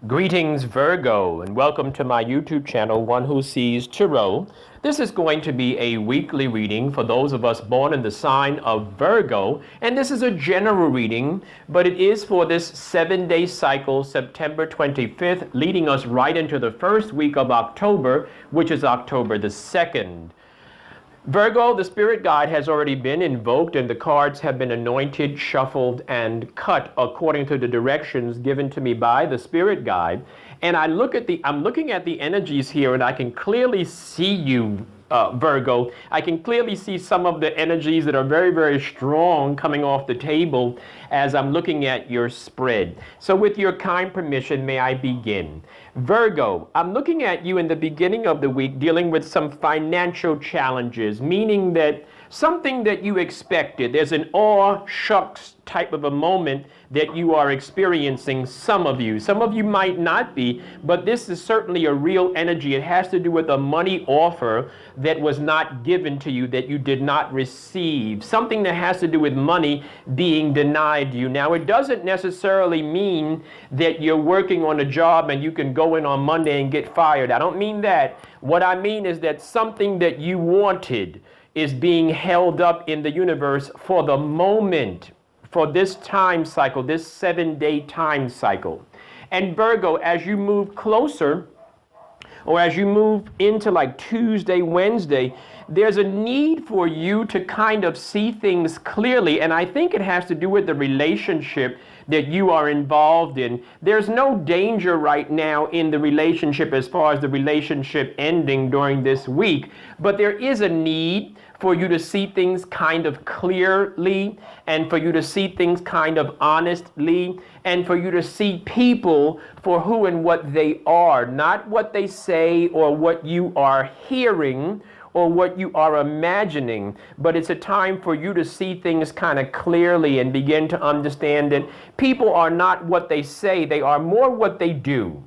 Greetings, Virgo, and welcome to my YouTube channel, One Who Sees Tarot. This is going to be a weekly reading for those of us born in the sign of Virgo, and this is a general reading, but it is for this 7-day cycle, September 25th, leading us right into the first week of October, which is October the 2nd. Virgo, the spirit guide has already been invoked and the cards have been anointed, shuffled, and cut according to the directions given to me by the spirit guide. And I'm looking at the energies here and I can clearly see you, Virgo. I can clearly see some of the energies that are very, very strong coming off the table as I'm looking at your spread. So with your kind permission, may I begin? Virgo, I'm looking at you in the beginning of the week dealing with some financial challenges, meaning that something that you expected, there's an aw shucks type of a moment that you are experiencing, some of you. Some of you might not be, but this is certainly a real energy. It has to do with a money offer that was not given to you, that you did not receive. Something that has to do with money being denied you. Now, it doesn't necessarily mean that you're working on a job and you can go in on Monday and get fired. I don't mean that. What I mean is that something that you wanted is being held up in the universe for the moment, for this time cycle, this 7-day time cycle. And Virgo, as you move closer, or as you move into like Tuesday, Wednesday, there's a need for you to kind of see things clearly. And I think it has to do with the relationship that you are involved in. There's no danger right now in the relationship as far as the relationship ending during this week, but there is a need for you to see things kind of clearly, and for you to see things kind of honestly, and for you to see people for who and what they are, not what they say or what you are hearing or what you are imagining, but it's a time for you to see things kind of clearly and begin to understand that people are not what they say, they are more what they do.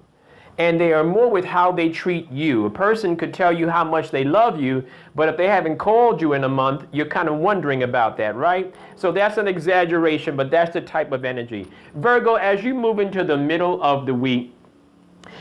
And they are more with how they treat you. A person could tell you how much they love you, but if they haven't called you in a month, you're kind of wondering about that, right? So that's an exaggeration, but that's the type of energy. Virgo, as you move into the middle of the week,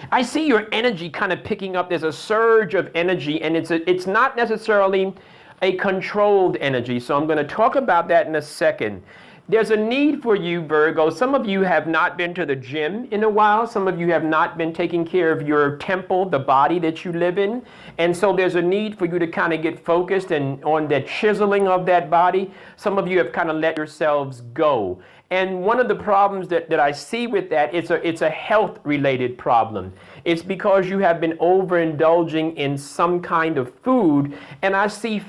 I see your energy kind of picking up. There's a surge of energy, and it's not necessarily a controlled energy. So I'm going to talk about that in a second. There's a need for you, Virgo. Some of you have not been to the gym in a while. Some of you have not been taking care of your temple, the body that you live in. And so there's a need for you to kind of get focused and on that chiseling of that body. Some of you have kind of let yourselves go. And one of the problems that I see with that, it's a health-related problem. It's because you have been overindulging in some kind of food, and I see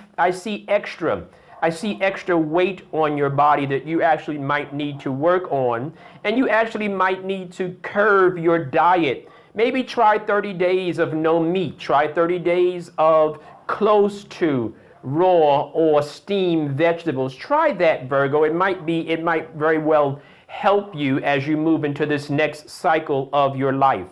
extra weight on your body that you actually might need to work on, and you actually might need to curb your diet. Maybe try 30 days of no meat. Try 30 days of close to raw or steamed vegetables. Try that, Virgo. It might very well help you as you move into this next cycle of your life.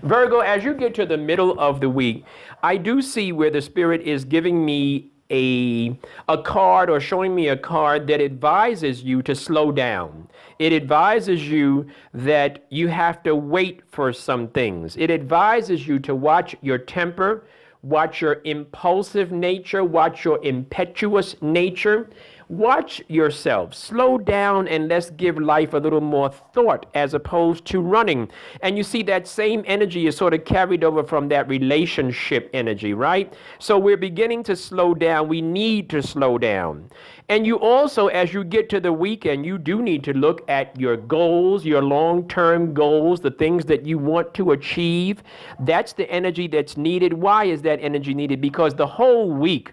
Virgo, as you get to the middle of the week, I do see where the Spirit is giving me a card, or showing me a card that advises you to slow down. It advises you that you have to wait for some things. It advises you to watch your temper, watch your impulsive nature, watch your impetuous nature. Watch yourself. Slow down and let's give life a little more thought as opposed to running. And you see that same energy is sort of carried over from that relationship energy, right? So we're beginning to slow down. We need to slow down. And you also, as you get to the weekend, you do need to look at your goals, your long-term goals, the things that you want to achieve. That's the energy that's needed. Why is that energy needed? Because the whole week,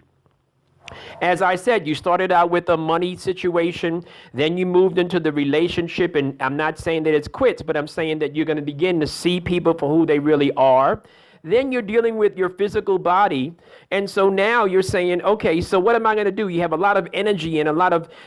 as I said, you started out with a money situation, then you moved into the relationship, and I'm not saying that it's quits, but I'm saying that you're going to begin to see people for who they really are. Then you're dealing with your physical body, and so now you're saying, okay, so what am I going to do? You have a lot of energy and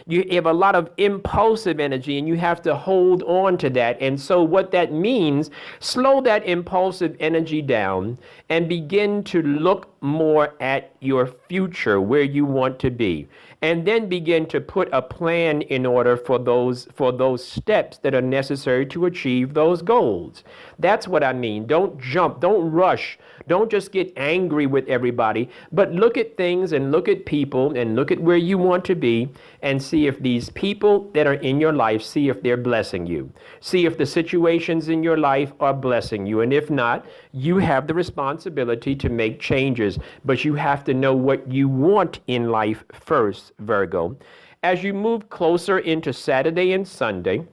you have a lot of impulsive energy, and you have to hold on to that. And so what that means, slow that impulsive energy down and begin to look more at your future, where you want to be. and then begin to put a plan in order for those steps that are necessary to achieve those goals. That's what I mean. Don't jump, don't rush, don't just get angry with everybody, but look at things and look at people and look at where you want to be and see if these people that are in your life, see if they're blessing you. See if the situations in your life are blessing you. And if not, you have the responsibility to make changes, but you have to know what you want in life first, Virgo. As you move closer into Saturday and Sunday,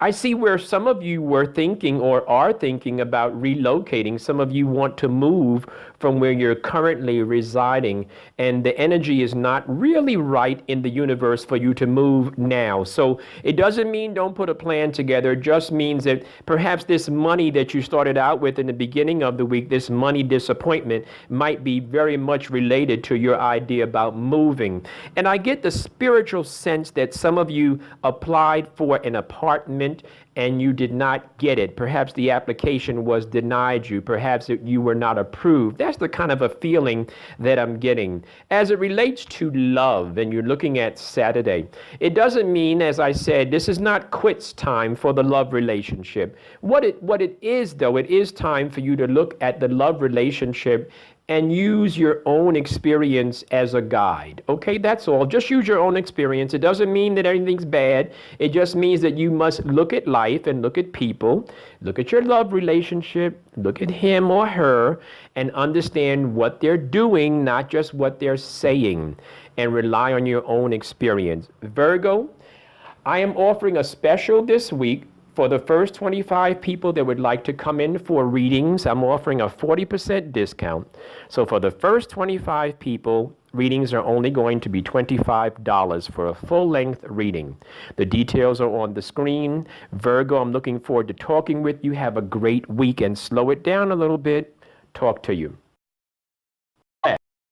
I see where some of you were thinking or are thinking about relocating. Some of you want to move from where you're currently residing, and the energy is not really right in the universe for you to move now. So it doesn't mean don't put a plan together. It just means that perhaps this money that you started out with in the beginning of the week, this money disappointment, might be very much related to your idea about moving. And I get the spiritual sense that some of you applied for an apartment and you did not get it. Perhaps the application was denied you. Perhaps you were not approved. That's the kind of a feeling that I'm getting. As it relates to love, and you're looking at Saturday, it doesn't mean, as I said, this is not quits time for the love relationship. What it is, though, it is time for you to look at the love relationship and use your own experience as a guide. Okay, that's all. Just use your own experience. It doesn't mean that everything's bad. It just means that you must look at life and look at people, look at your love relationship, look at him or her, and understand what they're doing, not just what they're saying, and rely on your own experience. Virgo, I am offering a special this week. For the first 25 people that would like to come in for readings, I'm offering a 40% discount. So for the first 25 people, readings are only going to be $25 for a full-length reading. The details are on the screen. Virgo, I'm looking forward to talking with you. Have a great week and slow it down a little bit. Talk to you.